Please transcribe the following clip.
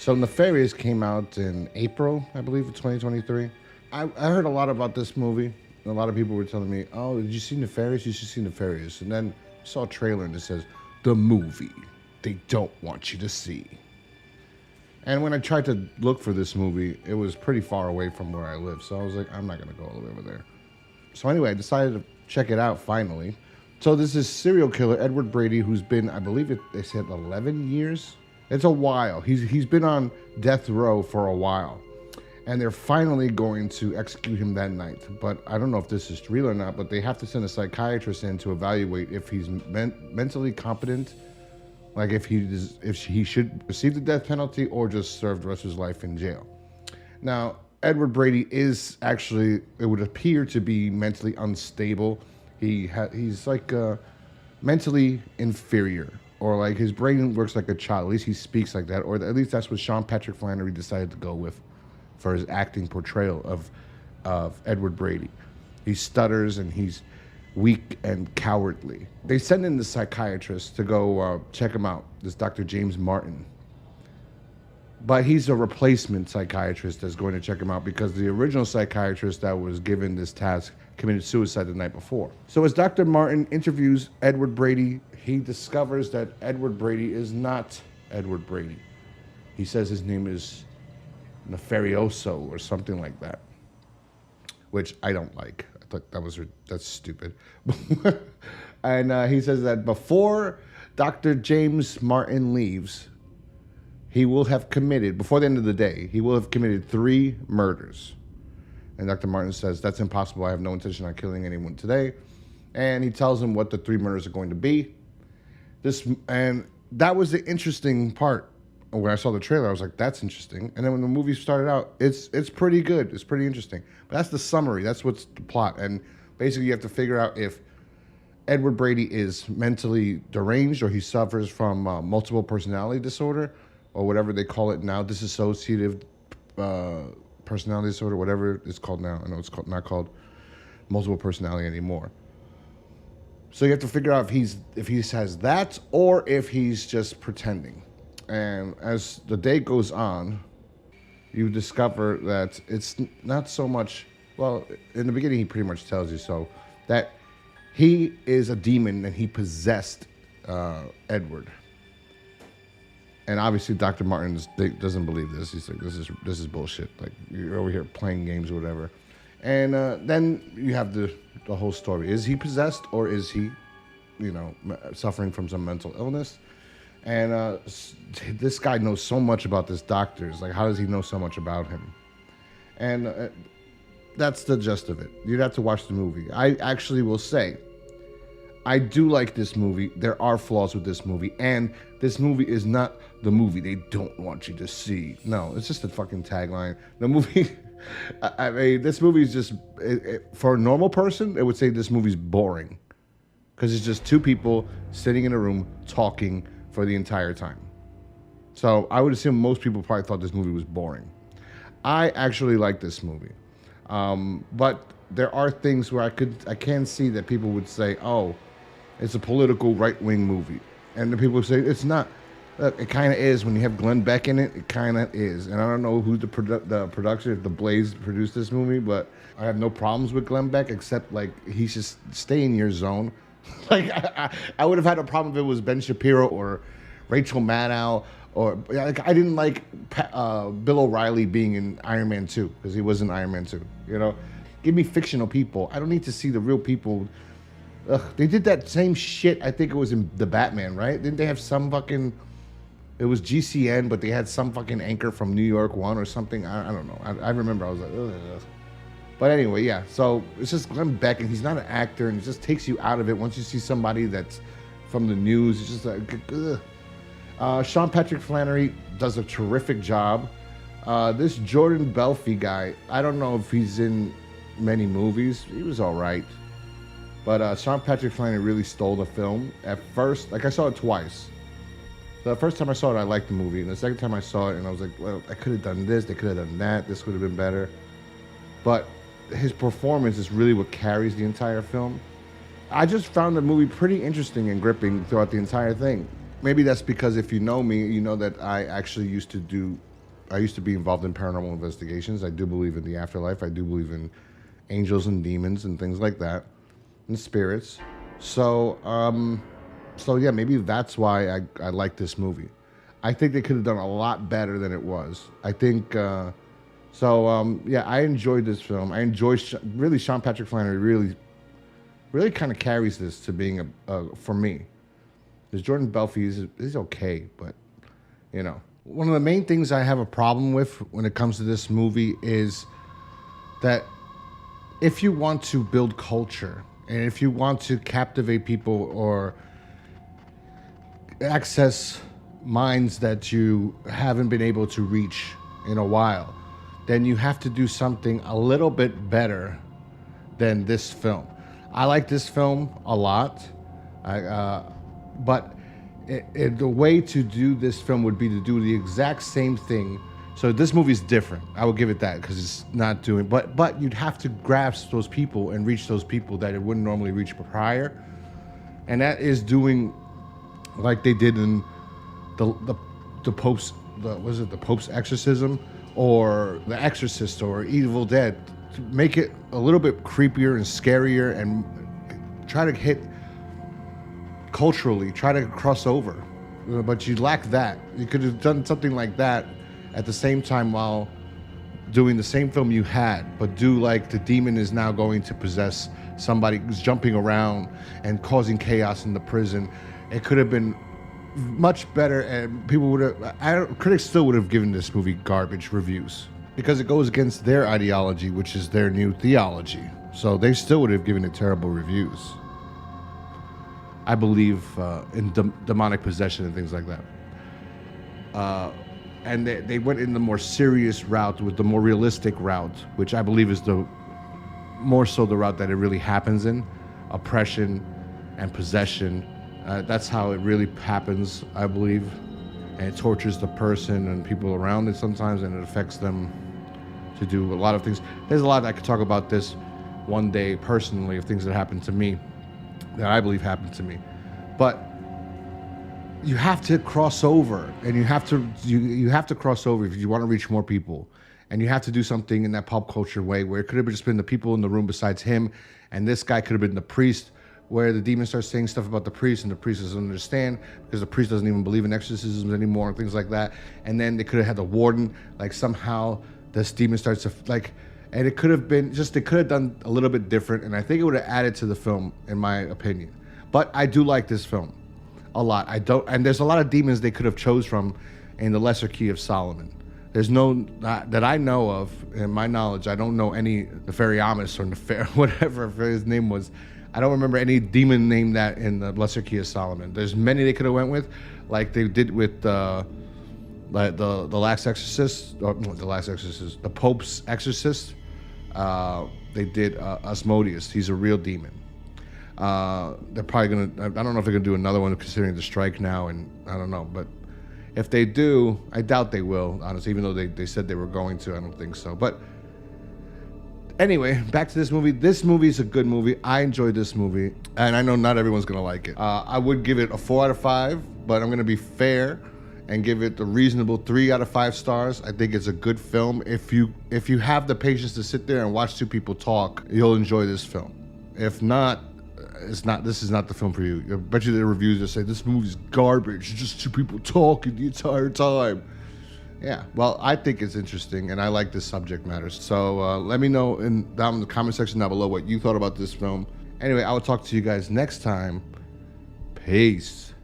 So Nefarious came out in April, I believe, of 2023. I heard a lot about this movie. A lot of people were telling me, "Oh, did you see Nefarious? You should see Nefarious." And then I saw a trailer and it says, "The movie they don't want you to see." And when I tried to look for this movie, it was pretty far away from where I live. So I was like, I'm not going to go all the way over there. So anyway, I decided to check it out finally. So this is serial killer Edward Brady, who's been, I believe they said 11 years. It's a while. He's been on death row for a while. And they're finally going to execute him that night. But I don't know if this is real or not, but they have to send a psychiatrist in to evaluate if he's mentally competent, like if he should receive the death penalty or just serve the rest of his life in jail. Now, Edward Brady is actually, it would appear to be mentally unstable. He's like mentally inferior, or like his brain works like a child. At least he speaks like that, or at least that's what Sean Patrick Flannery decided to go with for his acting portrayal of Edward Brady. He stutters and he's weak and cowardly. They send in the psychiatrist to go check him out, this Dr. James Martin. But he's a replacement psychiatrist that's going to check him out because the original psychiatrist that was given this task committed suicide the night before. So as Dr. Martin interviews Edward Brady, he discovers that Edward Brady is not Edward Brady. He says his name is Nefarioso or something like that, which I don't like. I thought that's stupid. And he says that before Dr. James Martin leaves, he will have committed, before the end of the day, he will have committed 3 murders. And Dr. Martin says, that's impossible. I have no intention on killing anyone today. And he tells him what the 3 murders are going to be. And that was the interesting part. When I saw the trailer, I was like, that's interesting. And then when the movie started out, it's pretty good. It's pretty interesting. But that's the summary. That's what's the plot. And basically, you have to figure out if Edward Brady is mentally deranged or he suffers from multiple personality disorder, or whatever they call it now, dissociative personality disorder, whatever it's called now. I know it's not called multiple personality anymore. So you have to figure out if he has that or if he's just pretending. And as the day goes on, you discover that it's not so much, well, in the beginning he pretty much tells you so, that he is a demon and he possessed Edward. And obviously, Dr. Martin doesn't believe this. He's like, this is bullshit. Like, you're over here playing games or whatever. And then you have the whole story. Is he possessed or is he, suffering from some mental illness? And this guy knows so much about this doctor. It's like, how does he know so much about him? And that's the gist of it. You'd have to watch the movie. I actually will say, I do like this movie. There are flaws with this movie. And this movie is not the movie they don't want you to see. No, it's just a fucking tagline. The movie, I mean, this movie is just, for a normal person, it would say this movie's boring. Because it's just 2 people sitting in a room talking for the entire time. So I would assume most people probably thought this movie was boring. I actually like this movie. But there are things where I can see that people would say, oh, it's a political right-wing movie. And the people would say, it's not. Look, it kind of is. When you have Glenn Beck in it, it kind of is. And I don't know who the production, if the Blaze produced this movie, but I have no problems with Glenn Beck, except, like, he's just stay in your zone. Like, I would have had a problem if it was Ben Shapiro or Rachel Maddow, or, like, I didn't like Bill O'Reilly being in Iron Man 2, because he was in Iron Man 2, Give me fictional people. I don't need to see the real people. Ugh, they did that same shit, I think it was in The Batman, right? Didn't they have some fucking, it was GCN, but they had some fucking anchor from New York 1 or something? I don't know. I remember I was like, ugh. But anyway, yeah, so it's just Glenn Beck, and he's not an actor, and it just takes you out of it. Once you see somebody that's from the news, it's just like, ugh. Sean Patrick Flannery does a terrific job. This Jordan Belfi guy, I don't know if he's in many movies. He was all right. But Sean Patrick Flannery really stole the film. At first, like, I saw it twice. The first time I saw it, I liked the movie. And the second time I saw it, and I was like, well, I could have done this, they could have done that, this would have been better. But his performance is really what carries the entire film. I just found the movie pretty interesting and gripping throughout the entire thing. Maybe that's because if you know me, you know that I actually used to do I used to be involved in paranormal investigations. I do believe in the afterlife. I do believe in angels and demons and things like that, and spirits. So, so yeah, maybe that's why I like this movie. I think they could have done a lot better than it was. I think yeah, I enjoyed this film. I enjoy really Sean Patrick Flannery really kind of carries this to being for me. There's Jordan Belfort, he's okay, but you know, one of the main things I have a problem with when it comes to this movie is that if you want to build culture and if you want to captivate people or access minds that you haven't been able to reach in a while, then you have to do something a little bit better than this film. I like this film a lot, but the way to do this film would be to do the exact same thing. So this movie's different. I will give it that because it's not doing. But you'd have to grasp those people and reach those people that it wouldn't normally reach prior, and that is doing like they did in the Pope's the Pope's exorcism or The Exorcist or Evil Dead. To make it a little bit creepier and scarier and try to hit culturally, try to cross over. But you lack that. You could have done something like that at the same time while doing the same film you had, but do like the demon is now going to possess somebody who's jumping around and causing chaos in the prison. It could have been much better, and people would have, critics still would have given this movie garbage reviews because it goes against their ideology, which is their new theology. So they still would have given it terrible reviews. I believe in demonic possession and things like that. And they went in the more serious route with the more realistic route, which I believe is the more so the route that it really happens in, oppression and possession. That's how it really happens, I believe. And it tortures the person and people around it sometimes, and it affects them to do a lot of things. There's a lot I could talk about this one day personally of things that happened to me, that I believe happened to me. But you have to cross over, and you have to cross over if you want to reach more people. And you have to do something in that pop culture way where it could have just been the people in the room besides him, and this guy could have been the priest, where the demon starts saying stuff about the priest and the priest doesn't understand because the priest doesn't even believe in exorcisms anymore and things like that. And then they could have had the warden, like somehow this demon starts to like, and it could have been just, they could have done a little bit different, and I think it would have added to the film in my opinion. But I do like this film a lot. And there's a lot of demons they could have chose from in the Lesser Key of Solomon. There's no, that I know of, in my knowledge, I don't know any Nefarious or whatever his name was. I don't remember any demon named that in the Lesser Key of Solomon. There's many they could have went with, like they did with the Last Exorcist, or the Last Exorcist, the Pope's Exorcist. They did Asmodeus. He's a real demon. They're probably gonna. I don't know if they're gonna do another one considering the strike now, and I don't know. But if they do, I doubt they will. Honestly, even though they said they were going to, I don't think so. But anyway, back to this movie. This movie is a good movie. I enjoyed this movie, and I know not everyone's gonna like it. I would give it a 4 out of 5, but I'm gonna be fair and give it the reasonable 3 out of 5 stars. I think it's a good film. If you have the patience to sit there and watch two people talk, you'll enjoy this film. If not, it's not. This is not the film for you. I bet you the reviews that say this movie's garbage. It's just two people talking the entire time. Yeah, well, I think it's interesting, and I like this subject matter. So let me know down in the comment section down below what you thought about this film. Anyway, I will talk to you guys next time. Peace.